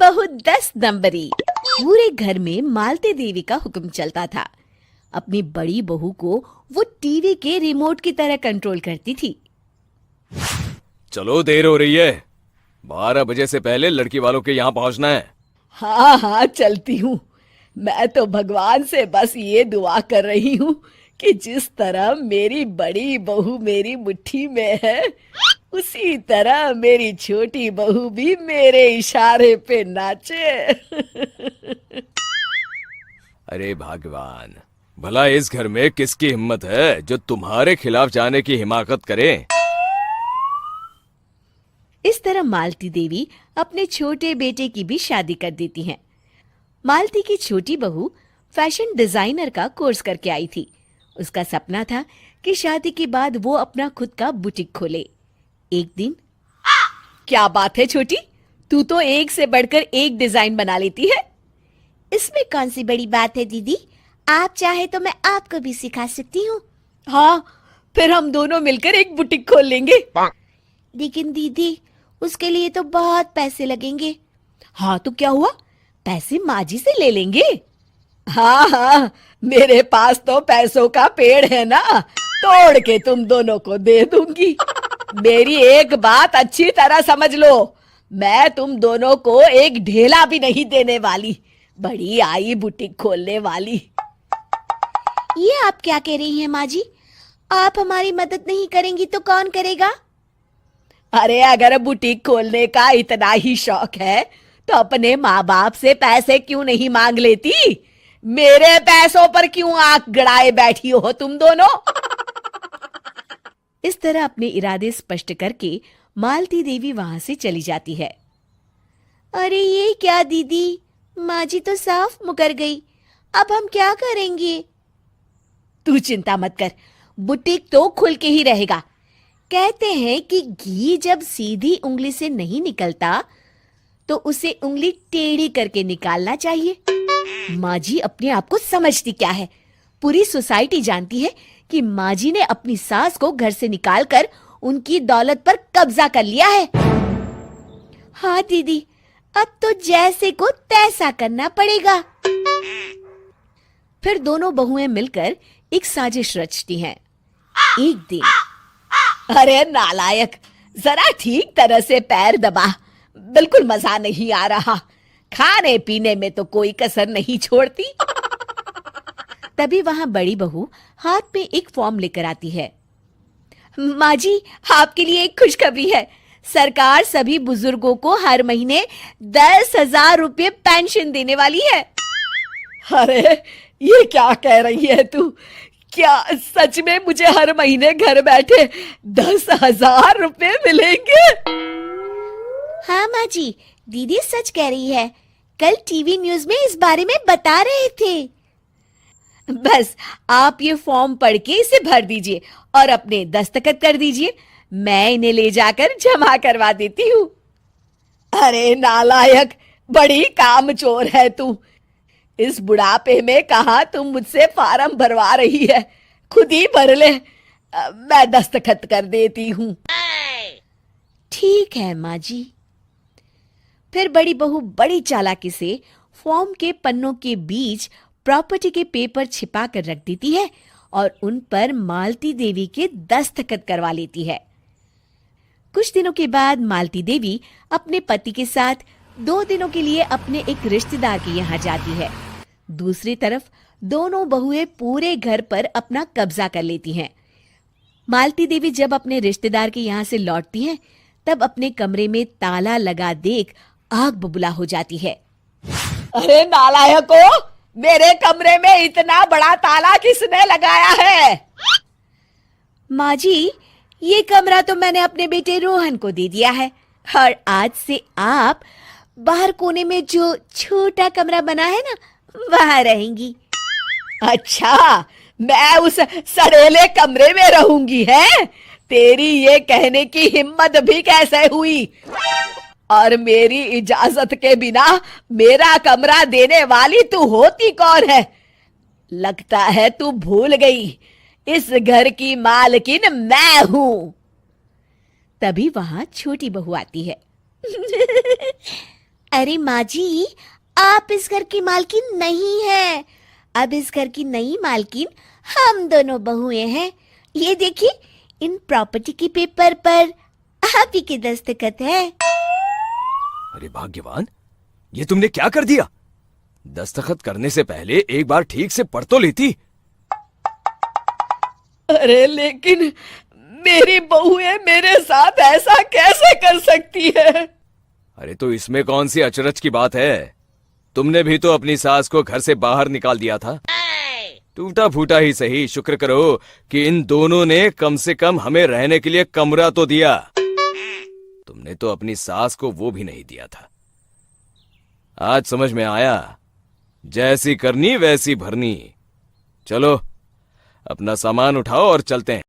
बहू 10 नंबरी। पूरे घर में मालती देवी का हुक्म चलता था। अपनी बड़ी बहू को वो टीवी के रिमोट की तरह कंट्रोल करती थी। चलो, देर हो रही है। 12 बजे से पहले लड़की वालों के यहाँ पहुंचना है। हाँ हाँ, चलती हूँ। मैं तो भगवान से बस ये दुआ कर रही हूँ कि जिस तरह मेरी बड़ी बहू मेरी मुट्ठी में है, उसी तरह मेरी छोटी बहू भी मेरे इशारे पे नाचे। अरे भगवान, भला इस घर में किसकी हिम्मत है जो तुम्हारे खिलाफ जाने की हिमाकत करे। इस तरह मालती देवी अपने छोटे बेटे की भी शादी कर देती हैं। मालती की छोटी बहू फैशन डिजाइनर का कोर्स करके आई थी। उसका सपना था कि शादी के बाद वो अपना खुद का बुटीक खोले। एक दिन, क्या बात है छोटी, तू तो एक से बढ़कर एक डिजाइन बना लेती है। इसमें कौन सी बड़ी बात है दीदी, आप चाहे तो मैं आपको भी सिखा सकती हूँ। हाँ, फिर हम दोनों मिलकर एक बुटीक खोल लेंगे। लेकिन दीदी, उसके लिए तो बहुत पैसे लगेंगे। हाँ तो क्या हुआ, पैसे माँ जी से ले लेंगे। हाँ हाँ, मेरे पास तो पैसों का पेड़ है ना, तोड़ के तुम दोनों को दे दूंगी। मेरी एक बात अच्छी तरह समझ लो, मैं तुम दोनों को एक ढेला भी नहीं देने वाली। बड़ी आई बुटीक खोलने वाली। ये आप क्या कह रही हैं माँ जी? आप हमारी मदद नहीं करेंगी तो कौन करेगा? अरे अगर बुटीक खोलने का इतना ही शौक है तो अपने माँ बाप से पैसे क्यों नहीं मांग लेती? मेरे पैसों पर क्यों आंख गड़ाए बैठी हो तुम दोनों? इस तरह अपने इरादे स्पष्ट करके मालती देवी वहां से चली जाती है। अरे ये क्या दीदी, माँ जी तो साफ मुकर गई, अब हम क्या करेंगे? तू चिंता मत कर, बुटीक तो खुल के ही रहेगा। कहते हैं कि घी जब सीधी उंगली से नहीं निकलता तो उसे उंगली टेढ़ी करके निकालना चाहिए। माँ जी अपने आप को समझती क्या है? पूरी सोसाइटी जानती है कि माँ जी ने अपनी सास को घर से निकालकर उनकी दौलत पर कब्जा कर लिया है। हाँ दीदी, अब तो जैसे को तैसा करना पड़ेगा। फिर दोनों बहुएं मिलकर एक साजिश रचती हैं। एक दिन, अरे नालायक, जरा ठीक तरह से पैर दबा, बिल्कुल मजा नहीं आ रहा। खाने पीने में तो कोई कसर नहीं छोड़ती। तभी वहां बड़ी बहू हाथ में एक फॉर्म लेकर आती है। माँ जी, आपके लिए एक खुशखबरी है। सरकार सभी बुजुर्गों को हर महीने 10,000 रुपये पेंशन देने वाली है। अरे ये क्या कह रही है तू? क्या सच में मुझे हर महीने घर बैठे 10,000 रुपये मिलेंगे? हाँ माँ जी, दीदी सच कह रही है। कल टीवी न्यूज में इस बारे में बता रहे थे। बस आप ये फॉर्म पढ़ के इसे भर दीजिए और अपने दस्तखत कर दीजिए। मैं इन्हें ले जाकर जमा करवा देती हूँ। अरे नालायक, बड़ी कामचोर है तू। इस बुढ़ापे में कहाँ तुम मुझसे फार्म भरवा रही है? खुद ही भर ले, मैं दस्तखत कर देती हूँ। ठीक है माँ जी। फिर बड़ी बहू बड़ी चालाकी से फॉर्म के पन्नों के बीच प्रॉपर्टी के पेपर छिपा कर रख देती है और उन पर मालती देवी के दस्तखत करवा लेती है। कुछ दिनों के बाद मालती देवी अपने पति के साथ 2 दिनों के लिए अपने एक रिश्तेदार के यहाँ जाती है। दूसरी तरफ दोनों बहुएं पूरे घर पर अपना कब्जा कर लेती हैं। मालती देवी जब अपने रिश्तेदार के यहाँ से लौटती हैं, तब अपने कमरे में ताला लगा देख आग बबूला हो जाती है। अरे नालायको, मेरे कमरे में इतना बड़ा ताला किसने लगाया है? माँ जी, ये कमरा तो मैंने अपने बेटे रोहन को दे दिया है और आज से आप बाहर कोने में जो छोटा कमरा बना है ना, वहां रहेंगी। अच्छा, मैं उस सड़ेले कमरे में रहूंगी है? तेरी ये कहने की हिम्मत भी कैसे हुई? और मेरी इजाजत के बिना मेरा कमरा देने वाली तू होती कौन है? लगता है तू भूल गई, इस घर की मालकिन मैं हूं। तभी वहां छोटी बहू आती है। अरे माँ जी, आप इस घर की मालकिन नहीं है। अब इस घर की नई मालकिन हम दोनों बहुएं हैं। ये देखिए, इन प्रॉपर्टी के पेपर पर आप ही के दस्तखत है। अरे भाग्यवान, ये तुमने क्या कर दिया? दस्तखत करने से पहले एक बार ठीक से पढ़ तो लेती। अरे लेकिन मेरी बहुएं मेरे साथ ऐसा कैसे कर सकती है? अरे तो इसमें कौन सी अचरज की बात है? तुमने भी तो अपनी सास को घर से बाहर निकाल दिया था। टूटा फूटा ही सही, शुक्र करो कि इन दोनों ने कम से कम हमें रहने के लिए कमरा तो दिया। तुमने तो अपनी सास को वो भी नहीं दिया था। आज समझ में आया, जैसी करनी वैसी भरनी। चलो अपना सामान उठाओ और चलते हैं।